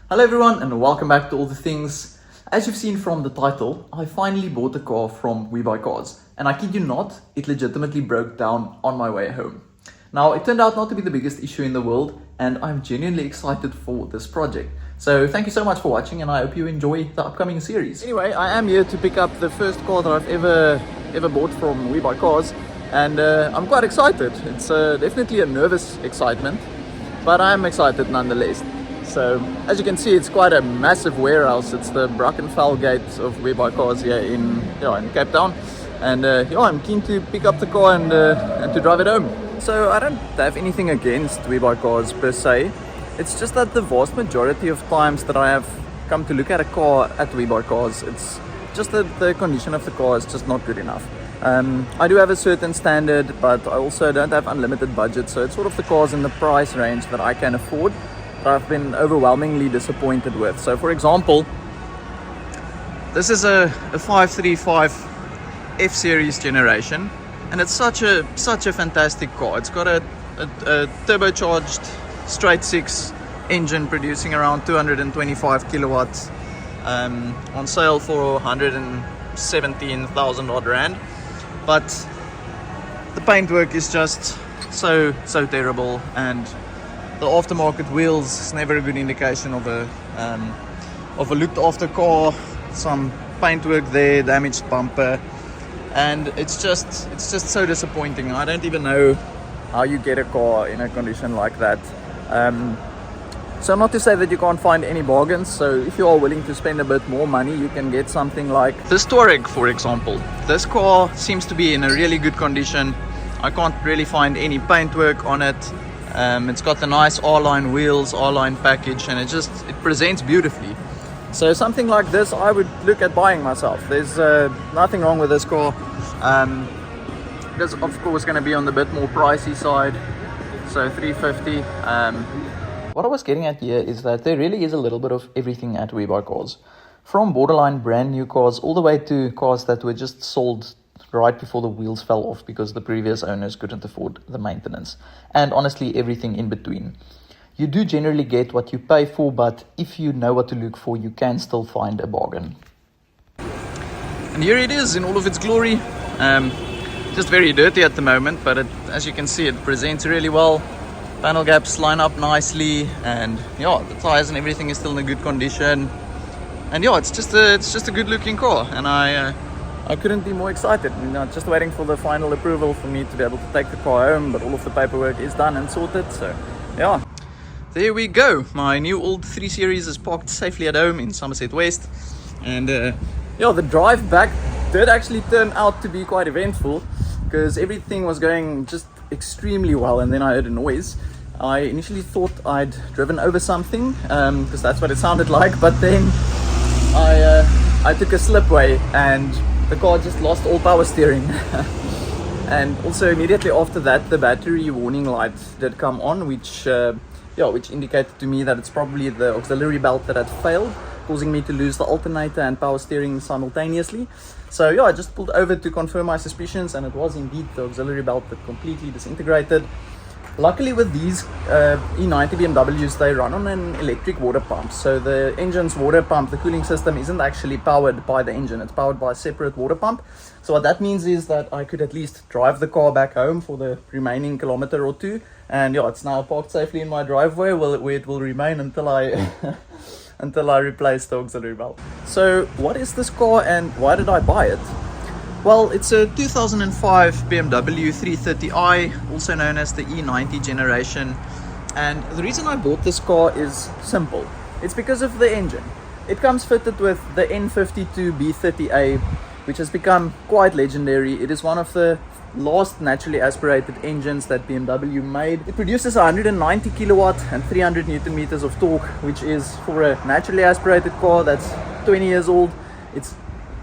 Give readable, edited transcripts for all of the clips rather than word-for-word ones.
Hello everyone and welcome back to All the Things. As you've seen from the title, I finally bought a car from WeBuyCars, and I kid you not, it legitimately broke down on my way home. Now, it turned out not to be the biggest issue in the world, and I'm genuinely excited for this project. So thank you so much for watching, and I hope you enjoy the upcoming series. Anyway, I am here to pick up the first car that I've ever bought from WeBuyCars, and I'm quite excited. It's definitely a nervous excitement, but I'm excited nonetheless. So as you can see, it's quite a massive warehouse. It's the Brackenfell gate of WeBuyCars here in Cape Town, and I'm keen to pick up the car and to drive it home. So I don't have anything against WeBuyCars per se. It's just that the vast majority of times that I have come to look at a car at WeBuyCars, it's just that the condition of the car is just not good enough. I do have a certain standard, but I also don't have unlimited budget, so it's sort of the cars in the price range that I can afford that I've been overwhelmingly disappointed with. So for example, this is a 535 F series generation, and it's such a fantastic car. It's got a turbocharged straight six engine producing around 225 kilowatts, on sale for 117,000 odd rand. But the paintwork is just so terrible, and the aftermarket wheels is never a good indication of a looked after car. Some paintwork there, damaged bumper, and it's just so disappointing. I don't even know how you get a car in a condition like that. So not to say that you can't find any bargains. So if you are willing to spend a bit more money, you can get something like this Touareg, for example. This car seems to be in a really good condition. I can't really find any paintwork on it. It's got the nice R-line wheels, R-line package, and it presents beautifully. So something like this I would look at buying myself. There's nothing wrong with this car. This of course going to be on the bit more pricey side, so 350. What I was getting at here is that there really is a little bit of everything at WeBuyCars, from borderline brand new cars all the way to cars that were just sold right before the wheels fell off because the previous owners couldn't afford the maintenance, and honestly everything in between. You do generally get what you pay for, but if you know what to look for, you can still find a bargain. And here it is in all of its glory. Just very dirty at the moment, but as you can see, it presents really well. Panel gaps line up nicely, and the tires and everything is still in a good condition. And it's just a good looking car, and I couldn't be more excited. Just waiting for the final approval for me to be able to take the car home, but all of the paperwork is done and sorted. So there we go. My new old 3 Series is parked safely at home in Somerset West, and the drive back did actually turn out to be quite eventful, because everything was going just extremely well, and then I heard a noise. I initially thought I'd driven over something, because that's what it sounded like, but then I took a slipway and the car just lost all power steering. And also immediately after that, the battery warning light did come on, which indicated to me that it's probably the auxiliary belt that had failed, causing me to lose the alternator and power steering simultaneously. So I just pulled over to confirm my suspicions, and it was indeed the auxiliary belt that completely disintegrated. Luckily with these E90 BMWs, they run on an electric water pump. So the engine's water pump, the cooling system, isn't actually powered by the engine. It's powered by a separate water pump. So what that means is that I could at least drive the car back home for the remaining kilometer or two. And it's now parked safely in my driveway, where it will remain until I until I replace the auxiliary belt. So what is this car and why did I buy it? Well, it's a 2005 BMW 330i, also known as the E90 generation. And the reason I bought this car is simple. It's because of the engine. It comes fitted with the N52 B30A, which has become quite legendary. It is one of the last naturally aspirated engines that BMW made. It produces 190 kilowatt and 300 newton meters of torque, which is, for a naturally aspirated car that's 20 years old,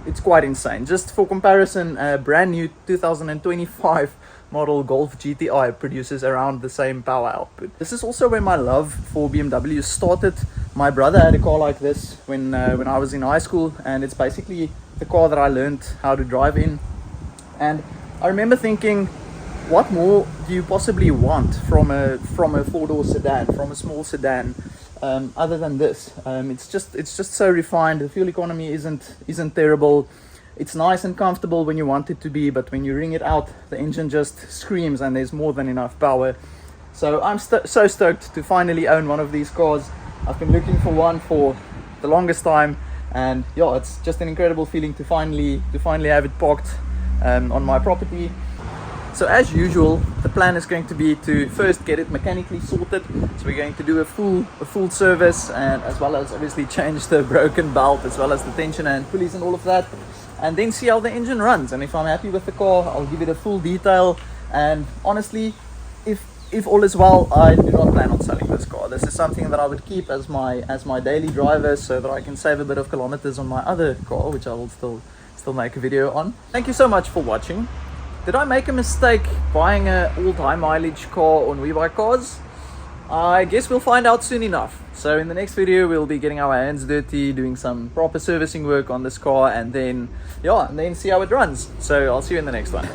it's quite insane. Just for comparison, a brand new 2025 model Golf GTI produces around the same power output. This is also where my love for BMW started. My brother had a car like this when I was in high school, and it's basically the car that I learned how to drive in. And I remember thinking, what more do you possibly want from a four-door sedan, from a small sedan? other than this. It's just so refined. The fuel economy isn't terrible. It's nice and comfortable when you want it to be, but when you ring it out, the engine just screams and there's more than enough power. So I'm so stoked to finally own one of these cars. I've been looking for one for the longest time, and yeah, it's just an incredible feeling to finally have it parked on my property. So as usual, the plan is going to be to first get it mechanically sorted. So we're going to do a full service, and as well as obviously change the broken belt, as well as the tensioner and pulleys and all of that, and then see how the engine runs. And if I'm happy with the car, I'll give it a full detail. And honestly, if all is well, I do not plan on selling this car. This is something that I would keep as my daily driver, so that I can save a bit of kilometers on my other car, which I will still make a video on. Thank you so much for watching. Did I make a mistake buying an all-high mileage car on WeBuyCars? I guess we'll find out soon enough. So in the next video, we'll be getting our hands dirty, doing some proper servicing work on this car, and then see how it runs. So I'll see you in the next one.